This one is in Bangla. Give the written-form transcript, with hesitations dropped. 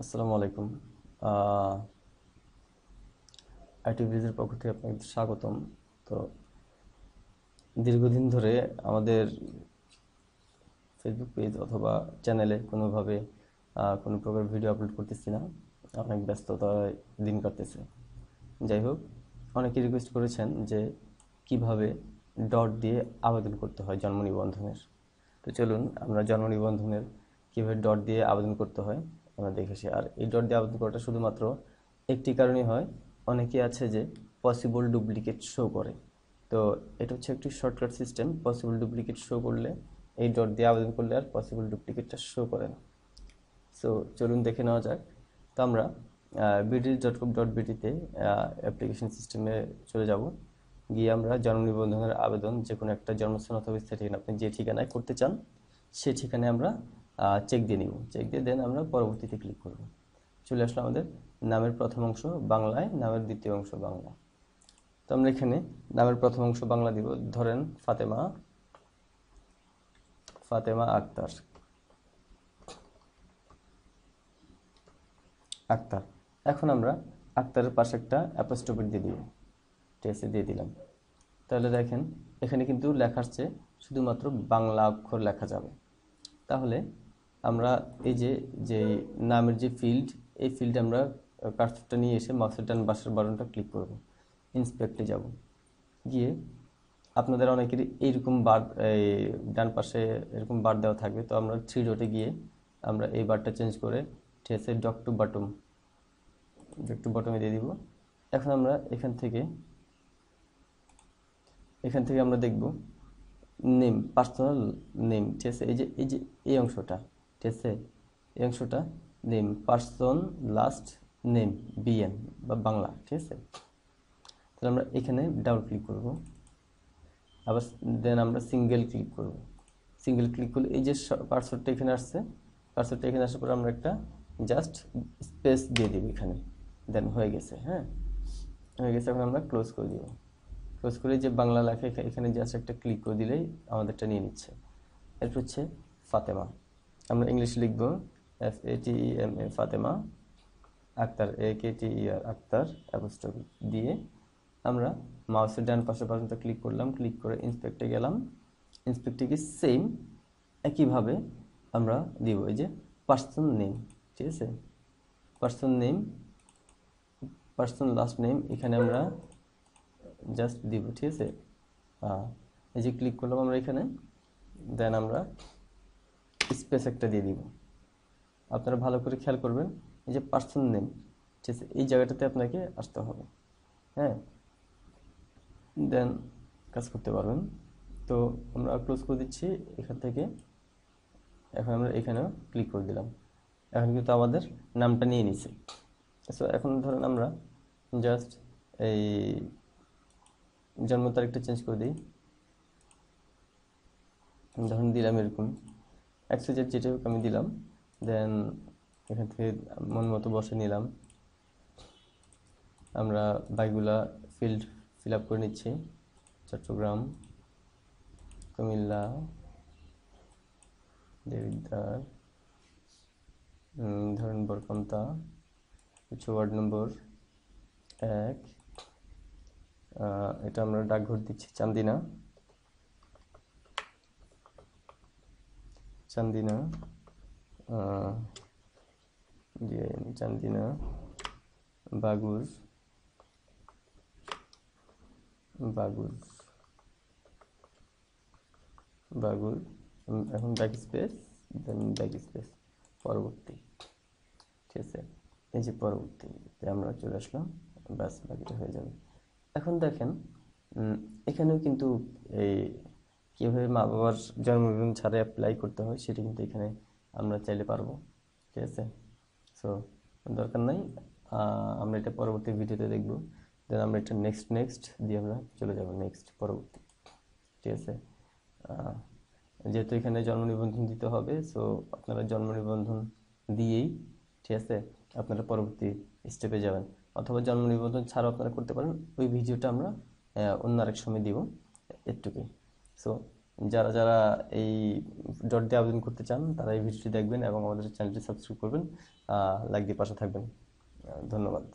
আসসালামু আলাইকুম। আইটি ব্রিজের পক্ষ থেকে আপনাকে স্বাগতম। তো দীর্ঘদিন ধরে আমাদের ফেসবুক পেজ অথবা চ্যানেলে কোনোভাবে কোনো প্রকার ভিডিও আপলোড করতেছি না, অনেক ব্যস্ততায় দিন কাটতেছে। যাই হোক, অনেকে রিকোয়েস্ট করেছেন যে কিভাবে ডট দিয়ে আবেদন করতে হয় জন্ম নিবন্ধনের। তো চলুন আমরা জন্ম নিবন্ধনের কীভাবে ডট দিয়ে আবেদন করতে হয় আমরা দেখেছি। আর এই ডট দিয়ে আবেদন করাটা শুধুমাত্র একটি কারণেই হয়, অনেকে আছে যে পসিবল ডুপ্লিকেট শো করে। তো এটা হচ্ছে একটি shortcut system, possible duplicate show করলে এই ডট দিয়ে আবেদন করলে আর পসিবল ডুপ্লিকেটটা শো করে না। সো চলুন দেখে নেওয়া যাক। তো আমরা bd.com.bd-তে অ্যাপ্লিকেশন সিস্টেমে চলে যাব। গিয়ে আমরা জন্ম নিবন্ধনের আবেদন যে কোনো একটা জন্মস্থান অথবা স্থায়ী ঠিকানা আপনি যে ঠিকানায় করতে চান সেই ঠিকানায় আমরা চেক দিয়ে নিব। চেক দিয়ে দেন আমরা পরবর্তীতে ক্লিক করব। চলে আসলো আমাদের নামের প্রথম অংশ বাংলায়, নামের দ্বিতীয় অংশ বাংলা। তো আমরা এখানে নামের প্রথম অংশ বাংলা দিব, ধরেন ফাতেমা ফাতেমা আক্তার আক্তার। এখন আমরা আক্তারের পাশে একটা অ্যাপোস্ট্রোফি দিয়ে দিব, টেসে দিয়ে দিলাম। তাহলে দেখেন এখানে কিন্তু লেখা আসছে শুধুমাত্র বাংলা অক্ষর লেখা যাবে। তাহলে আমরা এই যে যে নামের যে ফিল্ড, এই ফিল্ডে আমরা কার্সরটা নিয়ে এসে মাউসের ডান পাশের বাটনটা ক্লিক করব, ইন্সপেক্টে যাব। গিয়ে আপনাদের অনেকেরই এইরকম বার, এই ডান পাশে এরকম বার দেওয়া থাকবে। তো আমরা থ্রি ডটে গিয়ে আমরা এই বারটা চেঞ্জ করে ঠেসে ডক টু বটমে দিয়ে দিব। এখন আমরা এখান থেকে আমরা দেখব নেম, পার্সোনাল নেম। ঠিক আছে, এই যে এই অংশটা, ঠিক আছে, এই অংশটা name, person last name, BN বা বাংলা। ঠিক আছে, তাহলে আমরা এখানে ডাবল ক্লিক করব, আবার দেন আমরা সিঙ্গেল ক্লিক করব। সিঙ্গেল ক্লিক করলে এই যে কার্সরটা এখানে আসছে, কার্সরটা এখানে আসার পর আমরা একটা জাস্ট স্পেস দিয়ে দিব এখানে, দেন হয়ে গেছে। হ্যাঁ, হয়ে গেছে। এখন আমরা ক্লোজ করে দিব। ক্লোজ করে যে বাংলা লেখা এখানে জাস্ট একটা ক্লিক করে দিলেই আমাদেরটা নিয়ে নিচ্ছে। এরপর হচ্ছে ফাতেমা, আমরা ইংলিশে লিখব FATEMA Fatema Akter, AKTER Akter, apostrophe দিয়ে আমরা মাউসের ডান পাশে পর্যন্ত ক্লিক করলাম, ক্লিক করে ইন্সপেক্টে গেলাম। ইন্সপেক্টে গিয়ে সেম একইভাবে আমরা দিব এই যে পার্সন নেম। ঠিক আছে, person name, person last name এখানে আমরা জাস্ট দিব। ঠিক আছে, এই যে ক্লিক করলাম আমরা এখানে, দেন আমরা স্পেস একটা দিয়ে দিব। আপনারা ভালো করে খেয়াল করবেন, এই যে পার্সন নেম, ঠিক আছে, এই জায়গাটাতে আপনাকে আসতে হবে। হ্যাঁ, দেন কাজ করতে পারবেন। তো আমরা ক্লোজ করে দিচ্ছি এখান থেকে। এখন আমরা এখানেও ক্লিক করে দিলাম, এখন কিন্তু আমাদের নামটা নিয়ে নিছে। সো এখন ধরেন আমরা জাস্ট এই জন্ম তারিখটা চেঞ্জ করে দিই, ধরুন দিলাম এরকম XYZ যেটা হোক আমি দিলাম। দেন এখান থেকে মন মতো বসে নিলাম। আমরা বাইকগুলা ফিল আপ করে নিচ্ছি, চট্টগ্রাম, কুমিল্লা, দেবিদ্বার, ধরেন বরকান্তা, হচ্ছে ওয়ার্ড নম্বর 1। এটা আমরা ডাকঘর দিচ্ছি চান্দিনা, চান্দিনা, চান্দিনা, বাগুর, বাগুর, বাগুর। এখন back space, then back space, পরবর্তী। ঠিক আছে, এই যে পরবর্তীতে আমরা চলে আসলাম, ব্যাস বাকিটা হয়ে যাবে। এখন দেখেন এখানেও কিন্তু এই কীভাবে মা বাবার জন্মদিন ছাড়া অ্যাপ্লাই করতে হয় সেটা কিন্তু এখানে আমরা চাইলে পারবো। ঠিক আছে, সো দরকার নাই, আমরা এটা পরবর্তী ভিডিওতে দেখব। দেন আমরা এটা নেক্সট দিয়ে আমরা চলে যাব নেক্সট, পরবর্তী। ঠিক আছে, যেহেতু এখানে জন্ম নিবন্ধন দিতে হবে, সো আপনারা জন্ম নিবন্ধন দিয়েই, ঠিক আছে, আপনারা পরবর্তী স্টেপে যাবেন। অথবা জন্ম নিবন্ধন ছাড়াও আপনারা করতে পারেন, ওই ভিডিওটা আমরা অন্য আরেক সময় দিব, একটুকুই। সো যারা যারা এই জব দিয়ে আবেদন করতে চান তারা এই ভিডিওটি দেখবেন এবং আমাদের চ্যানেলটি সাবস্ক্রাইব করবেন, লাইক দিয়ে পাশে থাকবেন। ধন্যবাদ।